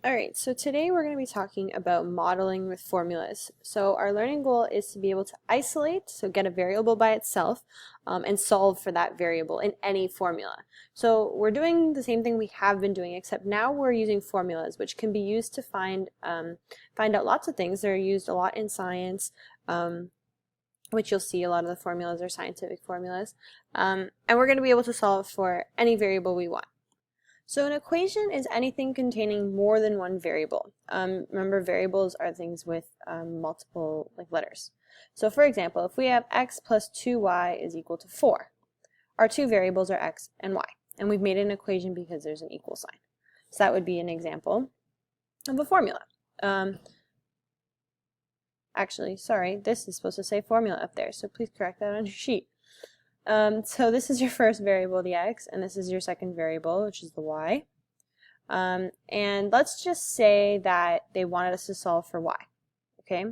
Alright, so today we're going to be talking about modeling with formulas. So our learning goal is to be able to isolate, so get a variable by itself, and solve for that variable in any formula. So we're doing the same thing we have been doing, except now we're using formulas, which can be used to find out lots of things. They're used a lot in science, which you'll see a lot of the formulas are scientific formulas. And we're going to be able to solve for any variable we want. So an equation is anything containing more than one variable. Remember, variables are things with multiple letters. So for example, if we have x plus 2y is equal to 4, our two variables are x and y. And we've made an equation because there's an equal sign. So that would be an example of a formula. Actually, sorry, this is supposed to say formula up there, so please correct that on your sheet. So this is your first variable, the x, and this is your second variable, which is the y. And let's just say that they wanted us to solve for y, okay?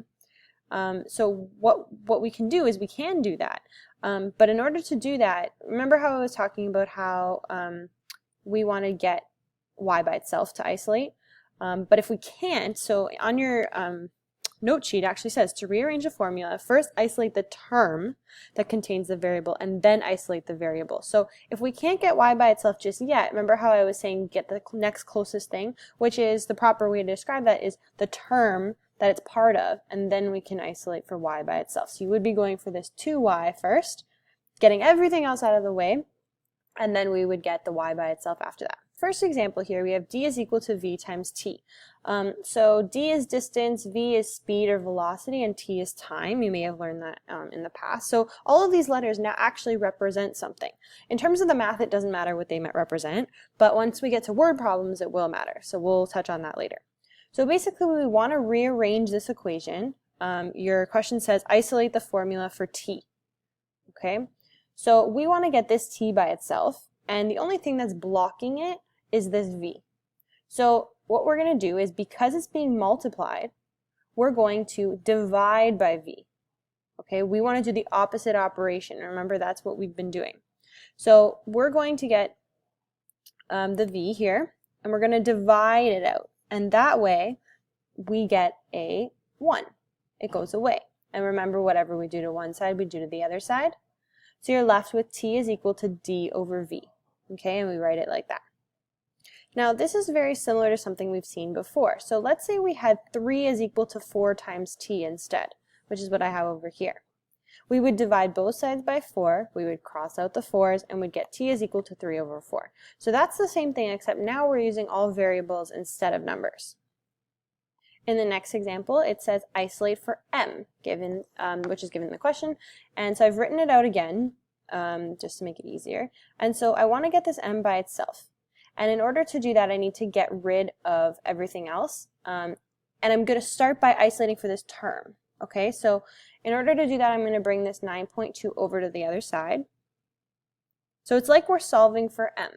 So what we can do is we can do that. But in order to do that, remember how I was talking about how we want to get y by itself to isolate? But if we can't, so on your note sheet actually says to rearrange a formula, first isolate the term that contains the variable and then isolate the variable. So if we can't get y by itself just yet, remember how I was saying get the next closest thing, which is the proper way to describe that is the term that it's part of, and then we can isolate for y by itself. So you would be going for this 2y first, getting everything else out of the way, and then we would get the y by itself after that. First example here, we have d is equal to v times t. So d is distance, v is speed or velocity, and t is time. You may have learned that in the past. So all of these letters now actually represent something. In terms of the math, it doesn't matter what they represent, but once we get to word problems, it will matter. So we'll touch on that later. So basically, we want to rearrange this equation. Your question says isolate the formula for t. Okay, so we want to get this t by itself, and the only thing that's blocking it is this v. So what we're going to do is, because it's being multiplied, we're going to divide by v. Okay, we want to do the opposite operation. Remember, that's what we've been doing. So we're going to get the v here, and we're going to divide it out. And that way, we get a 1. It goes away. And remember, whatever we do to one side, we do to the other side. So you're left with t is equal to d over v. Okay, and we write it like that. Now, this is very similar to something we've seen before. So let's say we had 3 is equal to 4 times t instead, which is what I have over here. We would divide both sides by 4, we would cross out the 4's, and we'd get t is equal to 3 over 4. So that's the same thing, except now we're using all variables instead of numbers. In the next example, it says isolate for m, given, which is given in the question. And so I've written it out again, just to make it easier. And so I want to get this m by itself. And in order to do that, I need to get rid of everything else. And I'm going to start by isolating for this term. Okay, so in order to do that, I'm going to bring this 9.2 over to the other side. So it's like we're solving for m.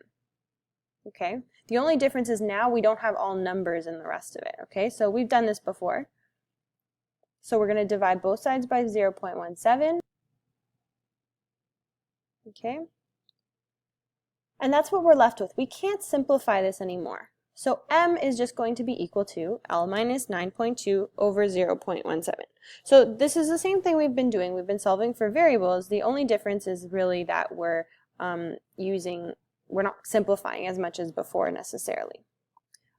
Okay, the only difference is now we don't have all numbers in the rest of it. Okay, so we've done this before. So we're going to divide both sides by 0.17. Okay. And that's what we're left with. We can't simplify this anymore. So m is just going to be equal to L minus 9.2 over 0.17. So this is the same thing we've been doing. We've been solving for variables. The only difference is really that we're not simplifying as much as before necessarily.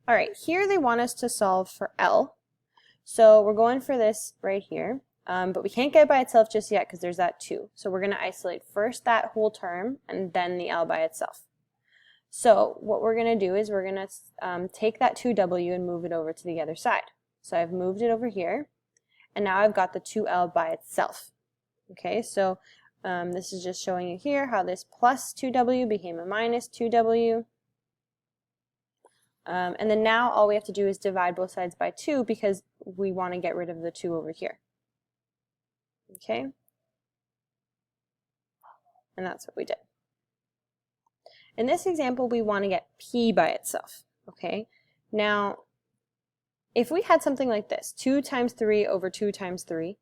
All right, here they want us to solve for L. So we're going for this right here. But we can't get it by itself just yet because there's that 2. So we're going to isolate first that whole term and then the L by itself. So what we're going to do is we're going to take that 2w and move it over to the other side. So I've moved it over here, and now I've got the 2l by itself. Okay, so this is just showing you here how this plus 2w became a minus 2w. And then now all we have to do is divide both sides by 2 because we want to get rid of the 2 over here. Okay, and that's what we did. In this example, we want to get p by itself. Okay, now if we had something like this, 2 times 3 over 2 times 3,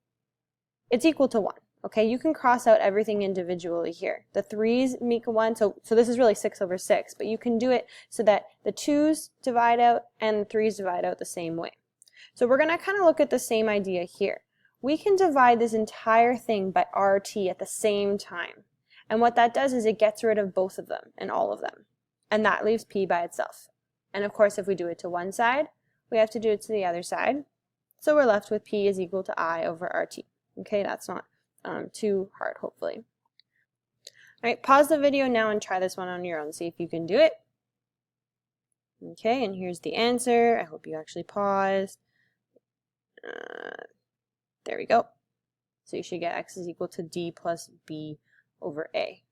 it's equal to 1. Okay, you can cross out everything individually here. The 3's make a 1, so this is really 6 over 6, but you can do it so that the 2's divide out and the 3's divide out the same way. So we're going to kind of look at the same idea here. We can divide this entire thing by RT at the same time. And what that does is it gets rid of both of them and all of them. And that leaves P by itself. And of course, if we do it to one side, we have to do it to the other side. So we're left with P is equal to I over RT. Okay, that's not too hard, hopefully. All right, pause the video now and try this one on your own. See if you can do it. Okay, and here's the answer. I hope you actually paused. There we go. So you should get X is equal to D plus B over A.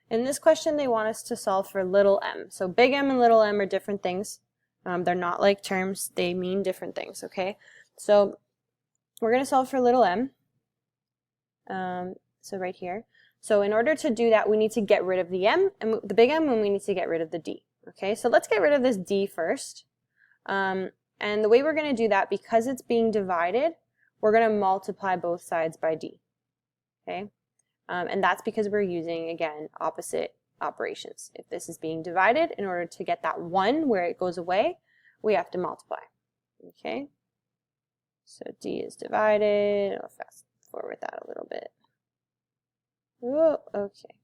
In this question, they want us to solve for little m. So big M and little m are different things. They're not like terms. They mean different things, okay? So we're going to solve for little m. So right here. So in order to do that, we need to get rid of the m, and the big M, and we need to get rid of the d. Okay, so let's get rid of this d first. And the way we're going to do that, because it's being divided, we're going to multiply both sides by d. Okay, and that's because we're using, again, opposite operations. If this is being divided, in order to get that 1 where it goes away, we have to multiply. Okay, so d is divided. I'll fast forward that a little bit. Whoa, okay,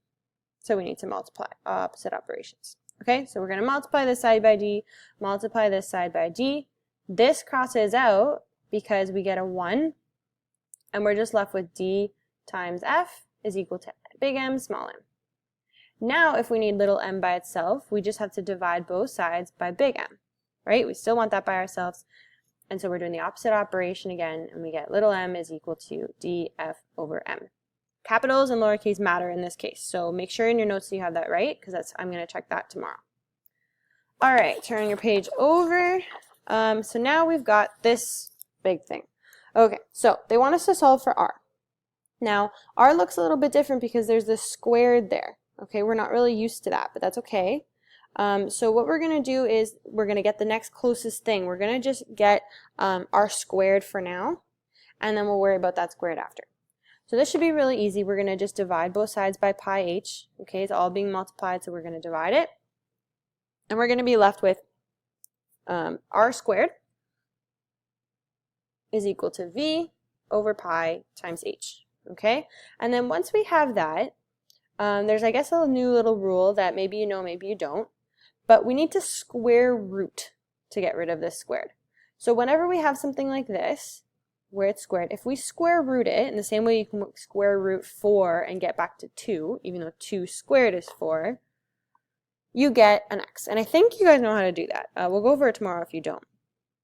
so we need to multiply opposite operations. Okay, so we're going to multiply this side by d, multiply this side by d. This crosses out because we get a 1, and we're just left with d times f is equal to big M, small m. Now, if we need little m by itself, we just have to divide both sides by big M, right? We still want that by ourselves, and so we're doing the opposite operation again, and we get little m is equal to df over m. Capitals and lowercase matter in this case, so make sure in your notes that you have that right, because I'm going to check that tomorrow. All right, turn your page over. So now we've got this big thing. Okay, so they want us to solve for r. Now, r looks a little bit different because there's this squared there. Okay, we're not really used to that, but that's okay. So what we're going to do is we're going to get the next closest thing. We're going to just get r squared for now, and then we'll worry about that squared after. So this should be really easy. We're going to just divide both sides by pi h. Okay, it's all being multiplied, so we're going to divide it. And we're going to be left with r squared is equal to v over pi times h. Okay, and then once we have that, there's, I guess, a new little rule that maybe you know, maybe you don't, but we need to square root to get rid of this squared. So whenever we have something like this, where it's squared, if we square root it, in the same way you can square root 4 and get back to 2, even though 2 squared is 4, you get an x. And I think you guys know how to do that. We'll go over it tomorrow if you don't.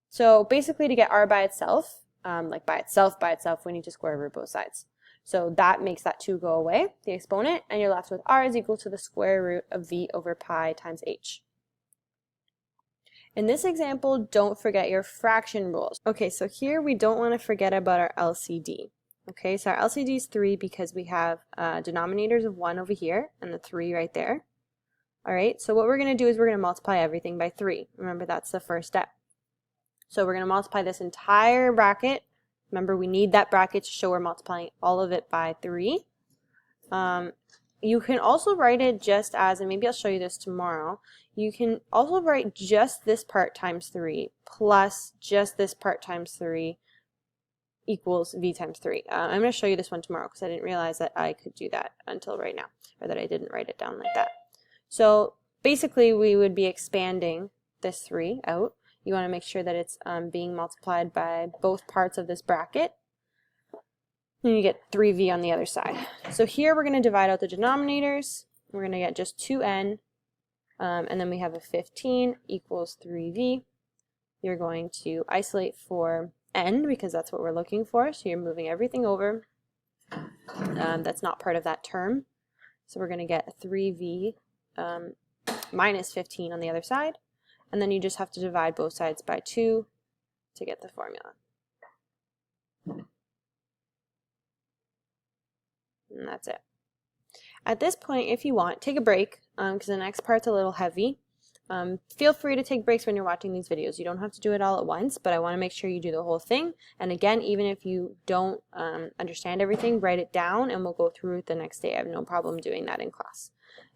So basically, to get r by itself, like by itself, we need to square root both sides. So that makes that 2 go away, the exponent, and you're left with r is equal to the square root of v over pi times h. In this example, don't forget your fraction rules. Okay, so here we don't want to forget about our LCD. Okay, so our LCD is 3 because we have denominators of 1 over here and the 3 right there. All right, so what we're going to do is we're going to multiply everything by 3. Remember, that's the first step. So we're going to multiply this entire bracket. Remember, we need that bracket to show we're multiplying all of it by 3. You can also write it just as, and maybe I'll show you this tomorrow, you can also write just this part times 3 plus just this part times 3 equals v times 3. I'm going to show you this one tomorrow because I didn't realize that I could do that until right now, or that I didn't write it down like that. So basically, we would be expanding this 3 out. You want to make sure that it's being multiplied by both parts of this bracket. And you get 3v on the other side. So here we're going to divide out the denominators. We're going to get just 2n. And then we have a 15 equals 3v. You're going to isolate for n because that's what we're looking for. So you're moving everything over. That's not part of that term. So we're going to get a 3v minus 15 on the other side. And then you just have to divide both sides by 2 to get the formula. And that's it. At this point, if you want, take a break because the next part's a little heavy. Feel free to take breaks when you're watching these videos. You don't have to do it all at once, but I want to make sure you do the whole thing. And again, even if you don't understand everything, write it down and we'll go through it the next day. I have no problem doing that in class.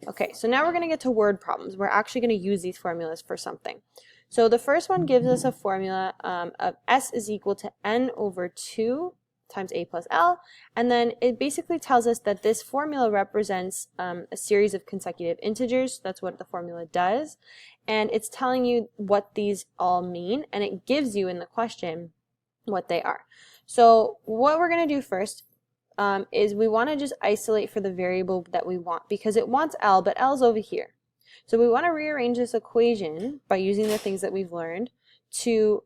Okay, so now we're going to get to word problems. We're actually going to use these formulas for something. So the first one gives us a formula of S is equal to N over 2 times A plus L, and then it basically tells us that this formula represents a series of consecutive integers. That's what the formula does, and it's telling you what these all mean, and it gives you in the question what they are. So what we're going to do first is we want to just isolate for the variable that we want, because it wants L, but L's over here. So we want to rearrange this equation by using the things that we've learned to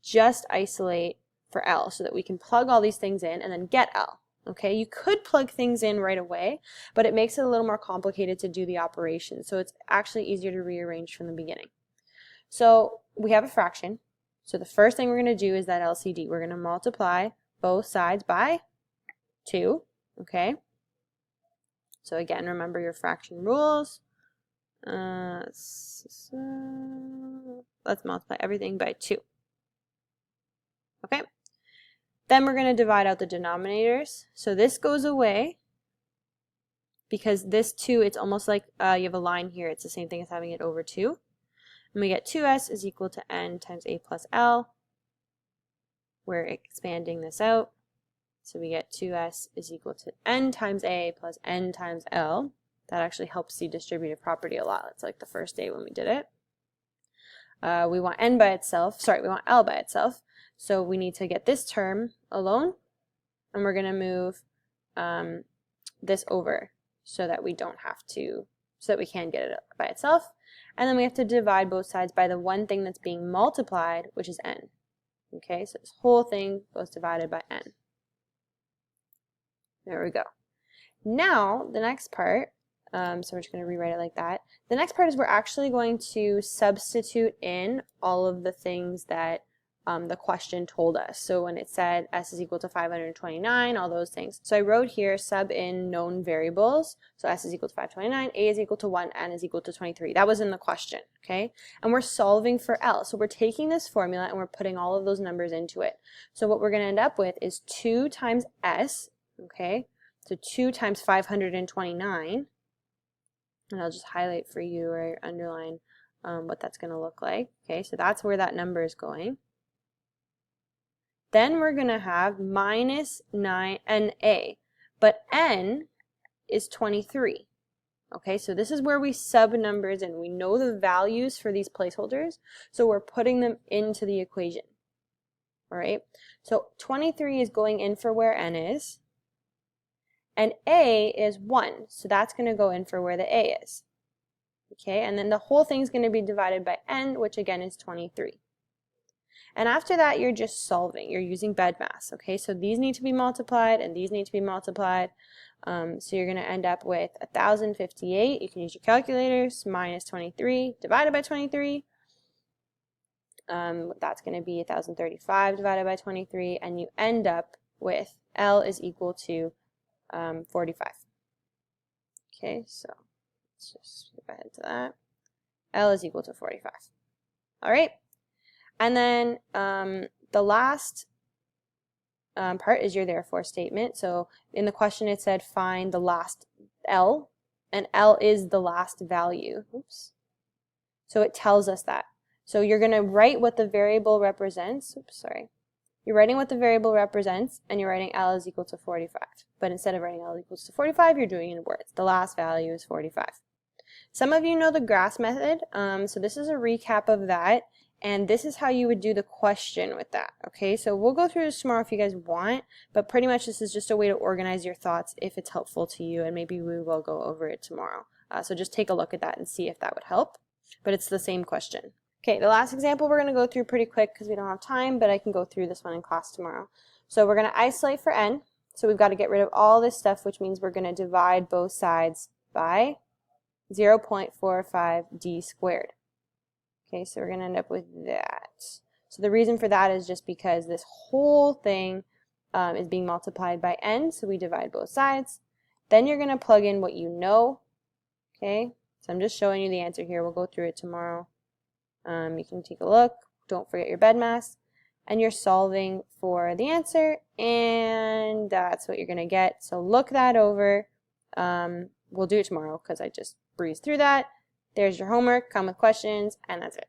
just isolate for L, so that we can plug all these things in and then get L. Okay, you could plug things in right away, but it makes it a little more complicated to do the operation, so it's actually easier to rearrange from the beginning. So we have a fraction, so the first thing we're going to do is that LCD. We're going to multiply both sides by 2, okay? So again, remember your fraction rules. Let's multiply everything by 2. Okay? Then we're going to divide out the denominators. So this goes away because this 2, it's almost like you have a line here. It's the same thing as having it over 2. And we get 2s is equal to n times a plus l. We're expanding this out. So we get 2s is equal to n times a plus n times l. That actually helps the distributive property a lot. It's like the first day when we did it. We want n by itself. Sorry, we want l by itself. So we need to get this term alone, and we're going to move this over so that we don't have to, so that we can get it by itself. And then we have to divide both sides by the one thing that's being multiplied, which is n. Okay, so this whole thing goes divided by n. There we go. Now, the next part, so we're just going to rewrite it like that. The next part is we're actually going to substitute in all of the things that the question told us. So when it said S is equal to 529, all those things. So I wrote here sub in known variables. So S is equal to 529, A is equal to 1, N is equal to 23. That was in the question, okay? And we're solving for L. So we're taking this formula and we're putting all of those numbers into it. So what we're going to end up with is 2 times S, okay? So 2 times 529. And I'll just highlight for you or underline what that's going to look like. Okay, so that's where that number is going. Then we're going to have minus 9NA, but N is 23. Okay, so this is where we sub numbers in. We know the values for these placeholders, so we're putting them into the equation. All right, so 23 is going in for where N is, and A is 1, so that's going to go in for where the A is. Okay, and then the whole thing is going to be divided by N, which again is 23. And after that, you're just solving. You're using BEDMAS. Okay, so these need to be multiplied and these need to be multiplied. So you're going to end up with 1,058. You can use your calculators. Minus 23 divided by 23. That's going to be 1,035 divided by 23. And you end up with L is equal to 45. Okay, so let's just skip ahead to that. L is equal to 45. All right. And then the last part is your therefore statement. So in the question it said find the last L, and L is the last value. Oops. So it tells us that. So you're going to write what the variable represents. Oops, sorry. You're writing what the variable represents, and you're writing L is equal to 45. But instead of writing L equals to 45, you're doing it in words. The last value is 45. Some of you know the GRASS method, so this is a recap of that. And this is how you would do the question with that, okay? So we'll go through this tomorrow if you guys want, but pretty much this is just a way to organize your thoughts if it's helpful to you, and maybe we will go over it tomorrow. So just take a look at that and see if that would help, but it's the same question. Okay, the last example we're going to go through pretty quick because we don't have time, but I can go through this one in class tomorrow. So we're going to isolate for n, so we've got to get rid of all this stuff, which means we're going to divide both sides by 0.45 d squared. Okay, so we're going to end up with that. So the reason for that is just because this whole thing is being multiplied by n, so we divide both sides. Then you're going to plug in what you know, okay? So I'm just showing you the answer here. We'll go through it tomorrow. You can take a look. Don't forget your bed mass. And you're solving for the answer, and that's what you're going to get. So look that over. We'll do it tomorrow because I just breezed through that. There's your homework. Come with questions, and that's it.